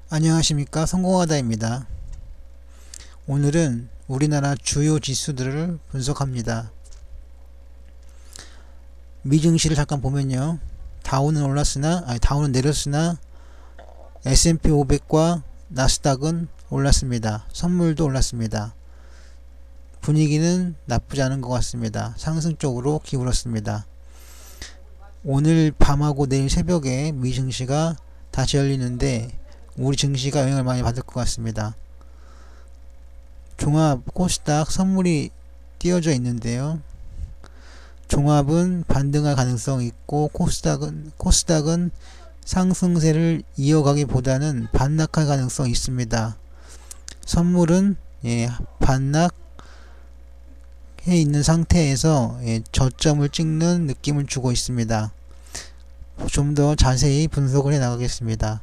안녕하십니까, 성공하다입니다. 오늘은 우리나라 주요 지수들을 분석합니다. 미증시를 잠깐 보면요, 다우는 내렸으나 S&P 500과 나스닥은 올랐습니다. 선물도 올랐습니다. 분위기는 나쁘지 않은 것 같습니다. 상승 쪽으로 기울었습니다. 오늘 밤하고 내일 새벽에 미증시가 다시 열리는데 우리 증시가 영향을 많이 받을 것 같습니다. 종합 코스닥 선물이 띄어져 있는데요, 종합은 반등할 가능성이 있고 코스닥은 상승세를 이어가기보다는 반락할 가능성이 있습니다. 선물은 반락해 있는 상태에서 저점을 찍는 느낌을 주고 있습니다. 좀 더 자세히 분석을 해 나가겠습니다.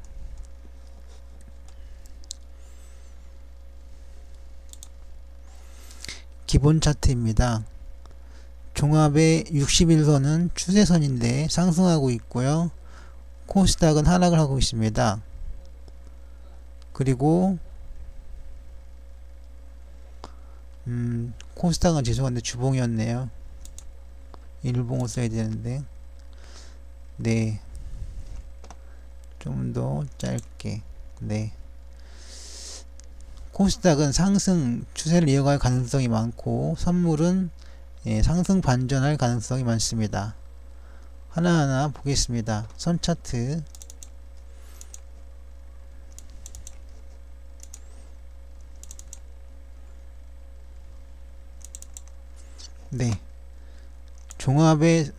기본 차트입니다. 종합의 60일선은 추세선인데 상승하고 있고요. 코스닥은 하락을 하고 있습니다. 그리고 코스닥은 죄송한데 주봉이었네요. 일봉을 써야 되는데, 네, 좀 더 짧게. 네, 코스닥은 상승 추세를 이어갈 가능성이 많고 선물은 상승 반전할 가능성이 많습니다. 하나하나 보겠습니다. 선 차트. 네, 종합의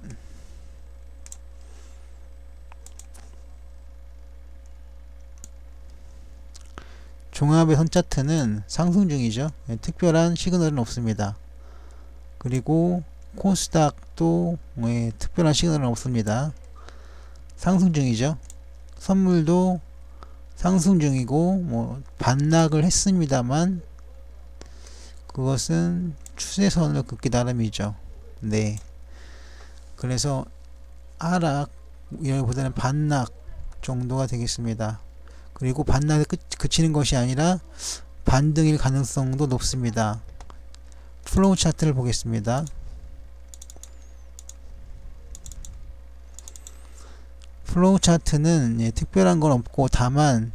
선 차트는 상승 중이죠. 특별한 시그널은 없습니다. 그리고 코스닥도 특별한 시그널은 없습니다. 상승 중이죠. 선물도 상승 중이고 반락을 했습니다만 그것은 추세선을 긋기 나름이죠. 네, 그래서 하락보다는 반락 정도가 되겠습니다. 그리고 반락에 그치는 것이 아니라 반등일 가능성도 높습니다. 플로우 차트를 보겠습니다. 플로우 차트는 특별한 건 없고 다만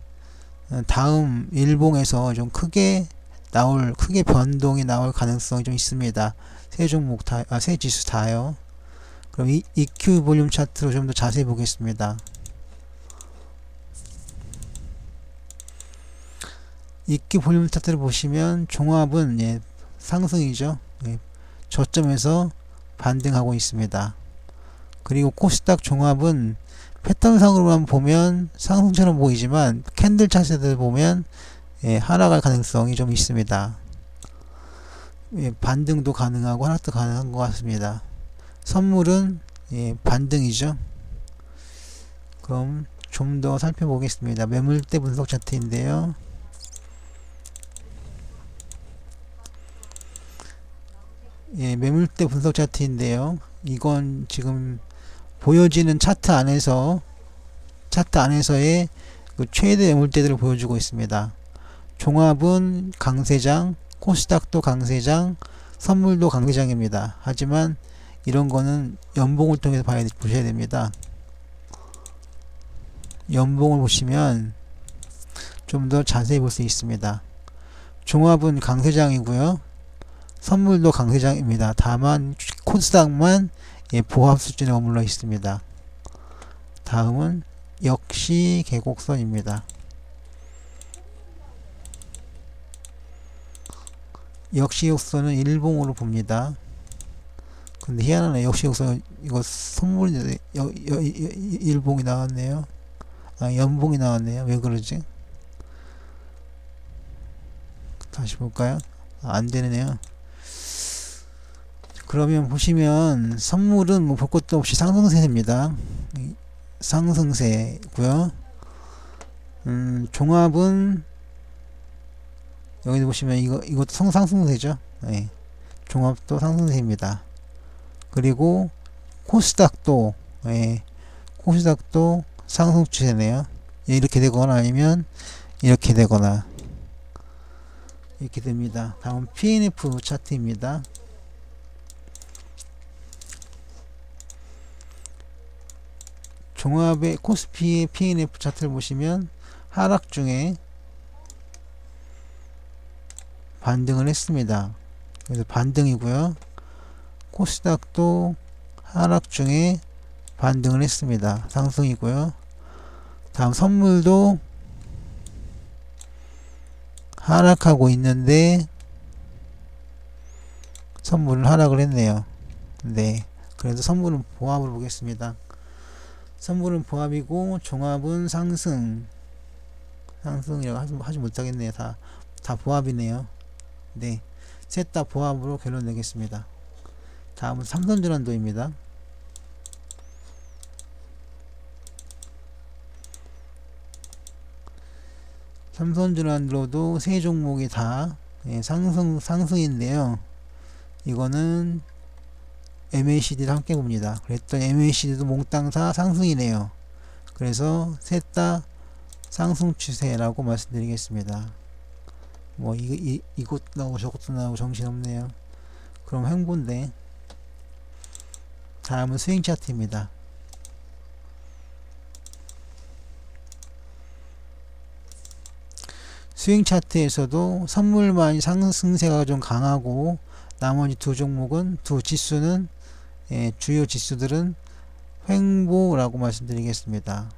다음 일봉에서 좀 크게 변동이 나올 가능성이 좀 있습니다. 세 지수 다요. 그럼 EQ 볼륨 차트로 좀 더 자세히 보겠습니다. EQ 볼륨 차트를 보시면 종합은 상승이죠. 저점에서 반등하고 있습니다. 그리고 코스닥 종합은 패턴상으로만 보면 상승처럼 보이지만 캔들 차트를 보면 하락할 가능성이 좀 있습니다. 반등도 가능하고 하락도 가능한 것 같습니다. 선물은 반등이죠. 그럼 좀 더 살펴보겠습니다. 매물대 분석 차트인데요, 매물대 분석 차트인데요, 이건 지금 보여지는 차트 안에서의 그 최대 매물대들을 보여주고 있습니다. 종합은 강세장, 코스닥도 강세장, 선물도 강세장입니다. 하지만 이런 거는 연봉을 통해서 보셔야 됩니다. 연봉을 보시면 좀 더 자세히 볼 수 있습니다. 종합은 강세장이고요, 선물도 강세장입니다. 다만 코스닥만 보합 수준에 머물러 있습니다. 다음은 역시 계곡선입니다. 역시 역선은 일봉으로 봅니다. 근데 희한하네. 역시 역선 이거 선물인데 일봉이 나왔네요. 연봉이 나왔네요. 왜 그러지? 다시 볼까요? 안 되네요. 그러면 보시면 선물은 볼 것도 없이 상승세입니다. 상승세고요. 종합은 여기 보시면 이것도 상승세죠. 종합도 상승세입니다. 그리고 코스닥도 상승 추세네요. 이렇게 되거나 아니면 이렇게 되거나 이렇게 됩니다. 다음 PNF 차트입니다. 종합의 코스피의 PNF 차트를 보시면 하락 중에 반등을 했습니다. 그래서 반등이고요. 코스닥도 하락 중에 반등을 했습니다. 상승이고요. 다음 선물도 하락하고 있는데 선물은 하락을 했네요. 네, 그래서 선물은 보합으로 보겠습니다. 선물은 보합이고 종합은 상승이라고 하지 못하겠네요. 다 보합이네요. 네, 셋 다 보합으로 결론 내겠습니다. 다음은 삼성전환도입니다. 삼성전환도도 세 종목이 다 상승인데요. 이거는 MACD를 함께 봅니다. 그랬더니 MACD도 몽땅 다 상승이네요. 그래서 셋 다 상승 추세라고 말씀드리겠습니다. 뭐 이것 나오고 저것도 나오고 정신없네요. 그럼 행보인데, 다음은 스윙 차트입니다. 스윙 차트에서도 선물만 상승세가 좀 강하고 나머지 두 종목은, 두 지수는, 주요 지수들은 횡보라고 말씀드리겠습니다.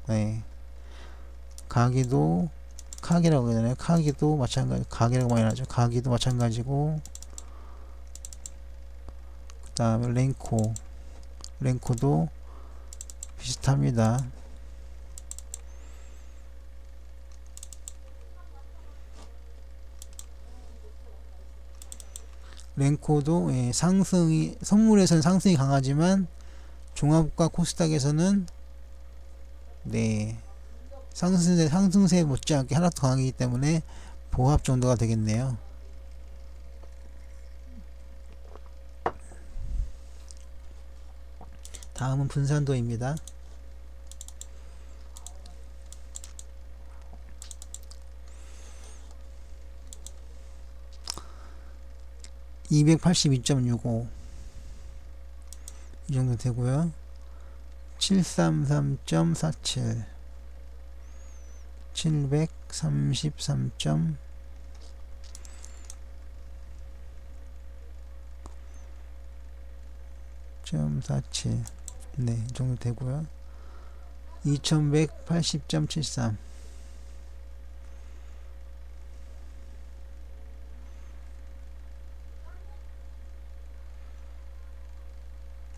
네. 가기도 카기라고 해야 되나요? 카기도 마찬가지, 가기라고 많이 하죠. 가기도 마찬가지고, 그 다음에 랭코도 비슷합니다. 랭코도 상승이, 선물에서는 상승이 강하지만 종합과 코스닥에서는 상승세 못지않게 하락도 강하기 때문에 보합 정도가 되겠네요. 다음은 분산도입니다. (282.65) 이 정도 되고요. 733.47 733.47 네, 이 정도 되고요. 2180.73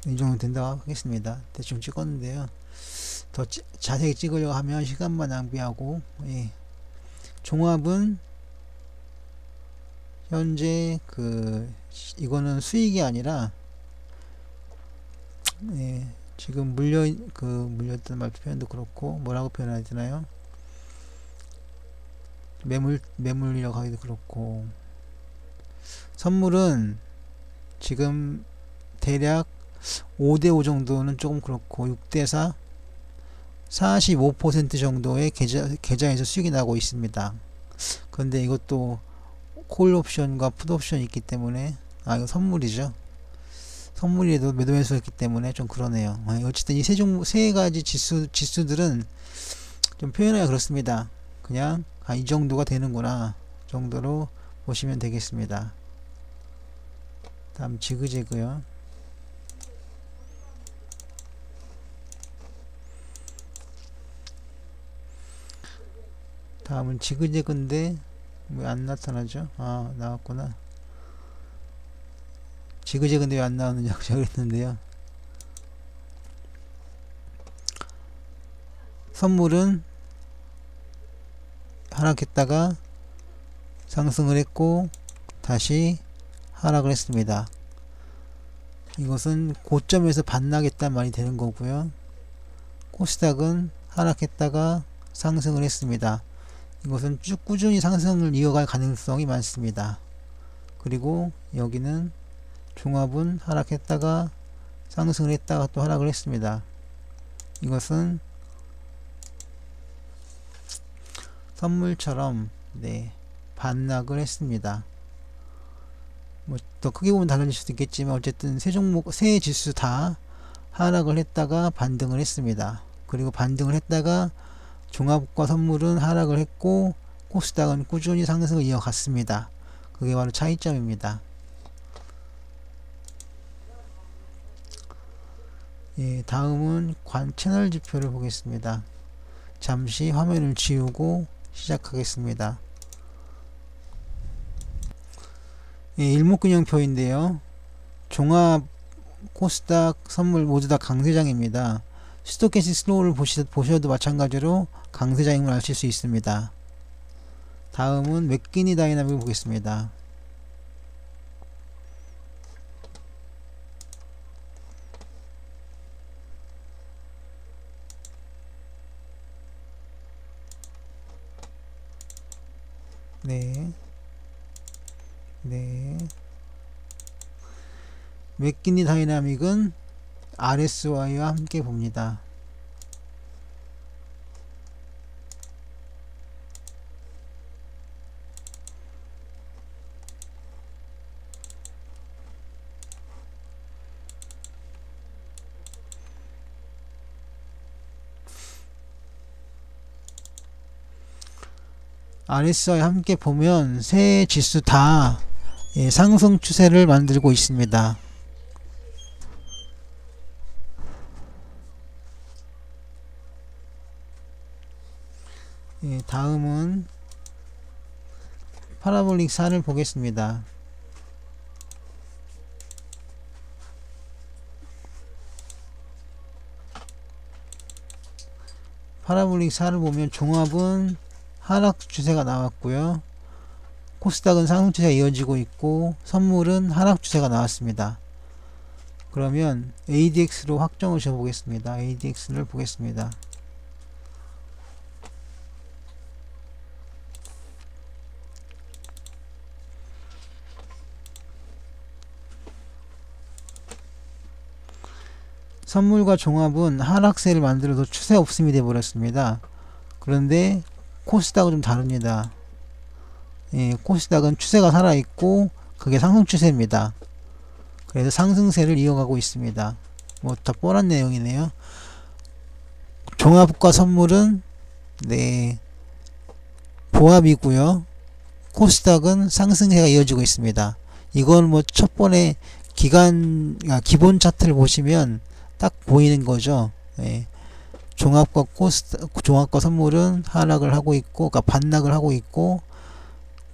이 정도 된다고 하겠습니다. 대충 찍었는데요. 더 자세히 찍으려고 하면 시간만 낭비하고, 종합은 현재 이거는 수익이 아니라 지금 물렸던 말 표현도 그렇고, 뭐라고 표현해야 되나요? 매물력 하기도 그렇고, 선물은 지금 대략 5대5 정도는 조금 그렇고, 6대4 45% 정도의 계좌에서 수익이 나고 있습니다. 그런데 이것도 콜 옵션과 풋 옵션이 있기 때문에, 이거 선물이죠. 선물에도 매도 매수했기 때문에 좀 그러네요. 어쨌든 이 세 가지 지수들은 좀 표현하기가 그렇습니다. 그냥 이 정도가 되는구나 정도로 보시면 되겠습니다. 다음 지그재그요. 다음은 지그재그인데 왜 안 나타나죠? 나왔구나. 지그재그인데 왜 안 나오는지 적었는데요. 선물은 하락했다가 상승을 했고 다시 하락을 했습니다. 이것은 고점에서 반락했단 말이 되는 거고요. 코스닥은 하락했다가 상승을 했습니다. 이것은 쭉 꾸준히 상승을 이어갈 가능성이 많습니다. 그리고 여기는 종합은 하락했다가 상승을 했다가 또 하락을 했습니다. 이것은 선물처럼 반락을 했습니다. 뭐 더 크게 보면 달라질 수도 있겠지만 어쨌든 세 지수 다 하락을 했다가 반등을 했습니다. 그리고 반등을 했다가 종합과 선물은 하락을 했고 코스닥은 꾸준히 상승을 이어갔습니다. 그게 바로 차이점입니다. 다음은 채널 지표를 보겠습니다. 잠시 화면을 지우고 시작하겠습니다. 일목균형표인데요. 종합, 코스닥, 선물 모두 다 강세장입니다. 스토캐스틱 슬로우를 보셔도 마찬가지로 강세장임을 아실 수 있습니다. 다음은 맥키니 다이나믹을 보겠습니다. 맥키니 다이나믹은 RSI와 함께 봅니다. RSI 함께 보면 세 지수 다 상승 추세를 만들고 있습니다. 다음은 파라볼릭 4를 보겠습니다. 파라볼릭 4를 보면 종합은 하락 추세가 나왔고요. 코스닥은 상승 추세가 이어지고 있고 선물은 하락 추세가 나왔습니다. 그러면 ADX로 확정을 지어 보겠습니다. ADX를 보겠습니다. 선물과 종합은 하락세를 만들어서 추세 없음이 되어 버렸습니다. 그런데 코스닥은 좀 다릅니다. 코스닥은 추세가 살아있고 그게 상승 추세입니다. 그래서 상승세를 이어가고 있습니다. 뭐 다 뻔한 내용이네요. 종합과 선물은 보합이고요. 코스닥은 상승세가 이어지고 있습니다. 이건 뭐 첫번에 기본 차트를 보시면 딱 보이는 거죠. 종합과 선물은 하락을 하고 있고, 그러니까 반락을 하고 있고,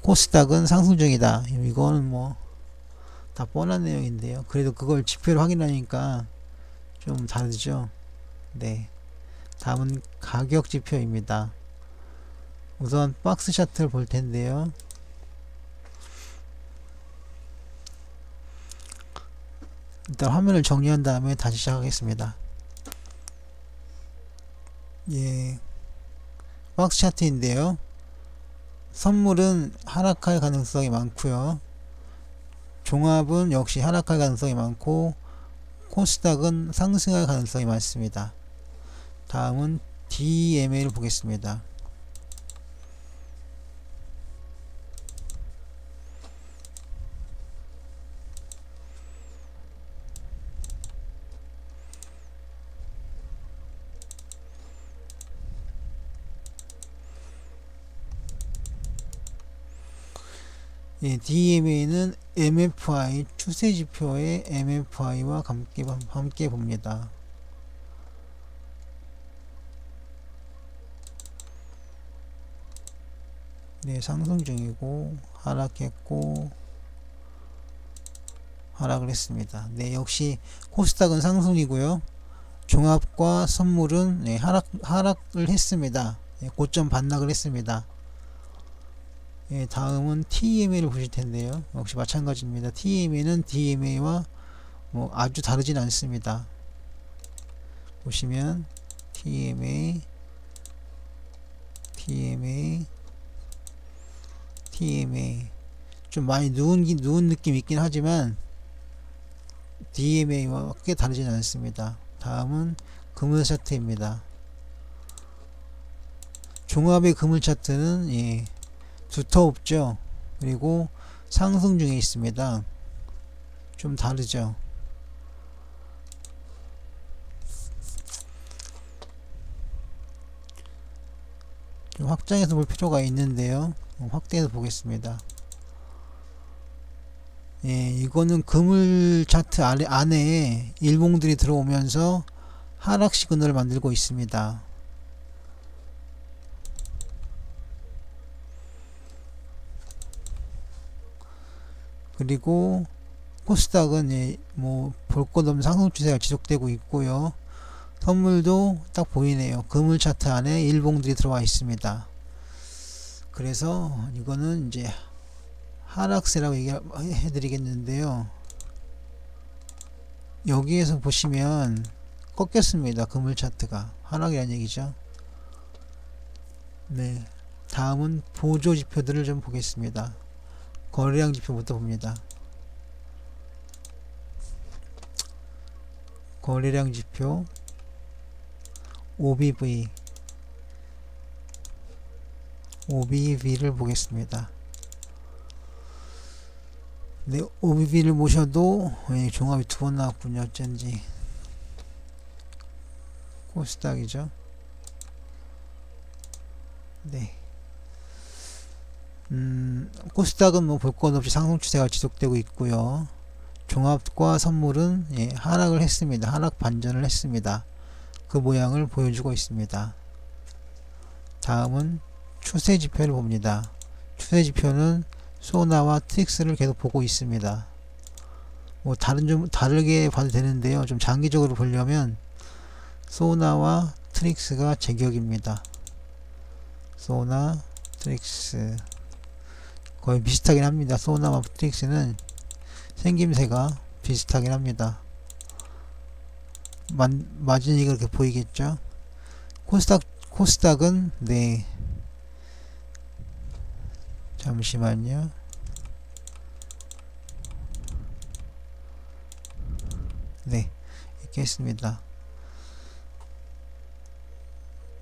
코스닥은 상승 중이다. 이거는 뭐 다 뻔한 내용인데요. 그래도 그걸 지표로 확인하니까 좀 다르죠. 다음은 가격 지표입니다. 우선 박스 차트를 볼 텐데요. 일단 화면을 정리한 다음에 다시 시작하겠습니다. 박스 차트인데요. 선물은 하락할 가능성이 많고요. 종합은 역시 하락할 가능성이 많고 코스닥은 상승할 가능성이 많습니다. 다음은 DMA를 보겠습니다. DMA는 MFI 추세지표의 MFI와 함께 봅니다. 상승 중이고 하락했고 하락을 했습니다. 역시 코스닥은 상승이고요. 종합과 선물은 하락을 했습니다. 고점 반락을 했습니다. 다음은 TMA를 보실 텐데요. 역시 마찬가지입니다. TMA는 DMA와 뭐 아주 다르진 않습니다. 보시면 TMA 좀 많이 누운 느낌이 있긴 하지만 DMA와 크게 다르진 않습니다. 다음은 금요 차트입니다. 종합의 금을 차트는 예, 두터웁죠. 그리고 상승 중에 있습니다. 좀 다르죠. 좀 확장해서 볼 필요가 있는데요. 확대해서 보겠습니다. 예, 이거는 그물 차트 안에 일봉들이 들어오면서 하락 시그널을 만들고 있습니다. 그리고 코스닥은 예, 뭐 볼 것 없는 상승 추세가 지속되고 있고요. 선물도 딱 보이네요. 그물 차트 안에 일봉들이 들어와 있습니다. 그래서 이거는 이제 하락세라고 얘기해 드리겠는데요. 여기에서 보시면 꺾였습니다. 그물 차트가 하락이라는 얘기죠. 네, 다음은 보조 지표들을 좀 보겠습니다. 거래량 지표부터 봅니다. 거래량 지표 OBV를 보겠습니다. 네, OBV를 보셔도 예, 종합이 두 번 나왔군요. 어쩐지. 코스닥이죠. 네. 코스닥은 뭐 볼 것 없이 상승 추세가 지속되고 있고요. 종합과 선물은 예, 하락을 했습니다. 하락 반전을 했습니다. 그 모양을 보여주고 있습니다. 다음은 추세 지표를 봅니다. 추세 지표는 소나와 트릭스를 계속 보고 있습니다. 뭐 좀 다르게 봐도 되는데요. 좀 장기적으로 보려면 소나와 트릭스가 제격입니다. 소나, 트릭스 거의 비슷하긴 합니다. 소나와 트릭스는 생김새가 비슷하긴 합니다. 마진이 그렇게 보이겠죠. 코스닥은 네, 잠시만요. 네, 이렇게 했습니다.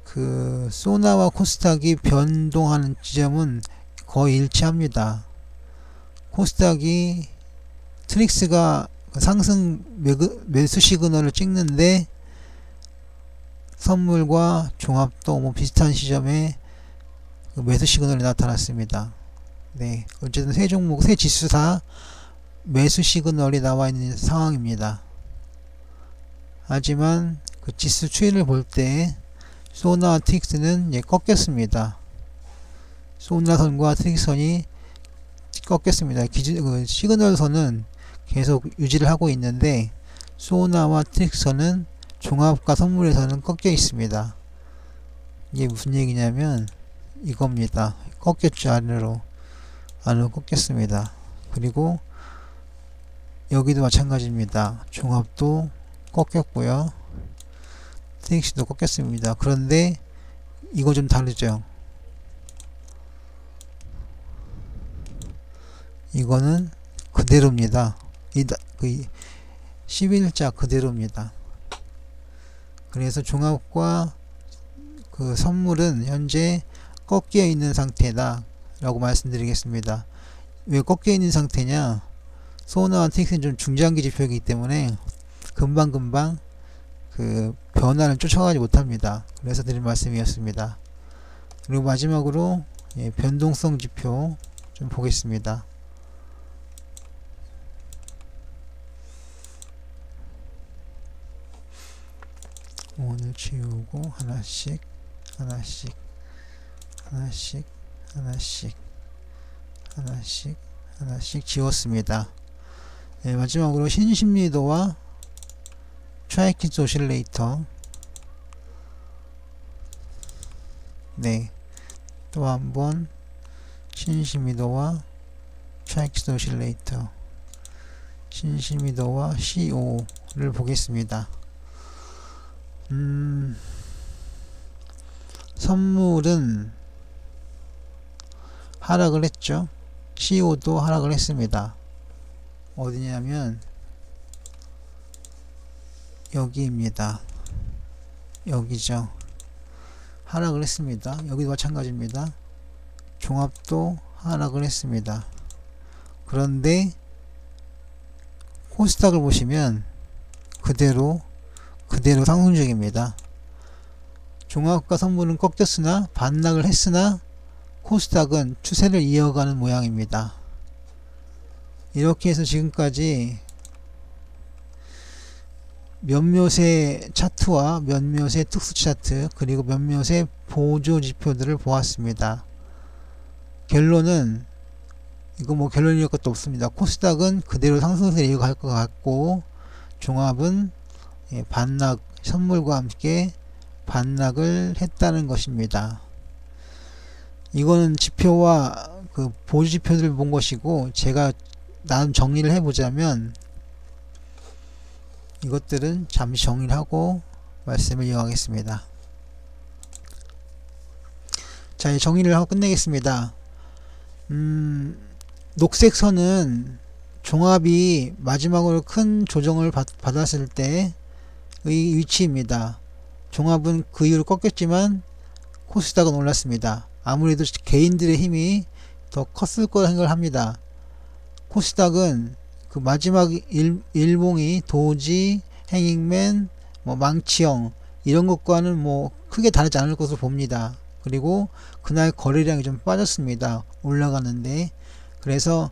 그 소나와 코스닥이 변동하는 지점은 거의 일치합니다. 코스닥이 트릭스가 상승 매수 시그널을 찍는데 선물과 종합도 뭐 비슷한 시점에 그 매수 시그널이 나타났습니다. 네, 어쨌든 세 종목, 세 지수 다 매수 시그널이 나와 있는 상황입니다. 하지만 그 지수 추이를 볼 때 소나와 트릭스는 예, 꺾였습니다. 소나선과 트릭선이 꺾였습니다. 그 시그널선은 계속 유지를 하고 있는데 소나와 트릭선은 종합과 선물에서는 꺾여 있습니다. 이게 무슨 얘기냐면 이겁니다. 꺾였죠. 안으로 꺾였습니다. 그리고 여기도 마찬가지입니다. 종합도 꺾였고요. 트릭스도 꺾였습니다. 그런데 이거 좀 다르죠. 이거는 그대로입니다. 그 11자 그대로입니다. 그래서 종합과 그 선물은 현재 꺾여 있는 상태다 라고 말씀드리겠습니다. 왜 꺾여 있는 상태냐? 소나와 트릭스는 좀 중장기 지표이기 때문에 금방 그 변화를 쫓아가지 못합니다. 그래서 드린 말씀이었습니다. 그리고 마지막으로 예, 변동성 지표 좀 보겠습니다. 오늘 치우고 하나씩 지웠습니다. 네, 마지막으로 신심리도와 트라이키즈 오실레이터. 네, 또 한번 신심리도와 트라이키즈 오실레이터, 신심리도와 CO 를 보겠습니다. 선물은 하락을 했죠. CO도 하락을 했습니다. 어디냐면 여기입니다. 여기죠. 하락을 했습니다. 여기도 마찬가지입니다. 종합도 하락을 했습니다. 그런데 코스닥을 보시면 그대로 상승적입니다. 종합과 선물은 꺾였으나 반락을 했으나 코스닥은 추세를 이어가는 모양입니다. 이렇게 해서 지금까지 몇몇의 차트와 몇몇의 특수 차트 그리고 몇몇의 보조 지표들을 보았습니다. 결론은 이거 뭐 결론일 것도 없습니다. 코스닥은 그대로 상승세를 이어갈 것 같고 종합은 반락 선물과 함께 반락을 했다는 것입니다. 이거는 지표와 그 보조 지표들을 본 것이고 제가 나름 정리를 해보자면 이것들은 잠시 정리를 하고 말씀을 이어가겠습니다. 자, 이제 정리를 하고 끝내겠습니다. 녹색 선은 종합이 마지막으로 큰 조정을 받았을 때의 위치입니다. 종합은 그 이후로 꺾였지만 코스닥은 올랐습니다. 아무래도 개인들의 힘이 더 컸을 거라 생각을 합니다. 코스닥은 그 마지막 일봉이 도지, 행잉맨, 뭐 망치형 이런 것과는 뭐 크게 다르지 않을 것으로 봅니다. 그리고 그날 거래량이 좀 빠졌습니다. 올라가는데 그래서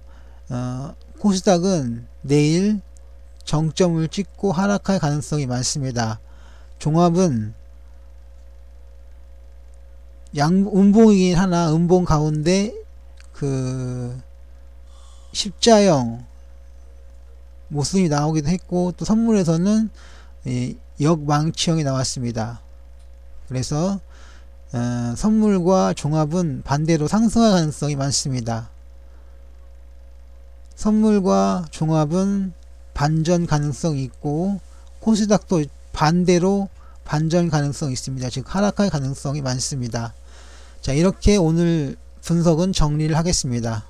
코스닥은 내일 정점을 찍고 하락할 가능성이 많습니다. 종합은 음봉이긴 하나 음봉 가운데 그 십자형 모습이 나오기도 했고 또 선물에서는 역망치형이 나왔습니다. 그래서 선물과 종합은 반대로 상승할 가능성이 많습니다. 선물과 종합은 반전 가능성이 있고 코스닥도 반대로 반전 가능성이 있습니다. 즉 하락할 가능성이 많습니다. 자, 이렇게 오늘 분석은 정리를 하겠습니다.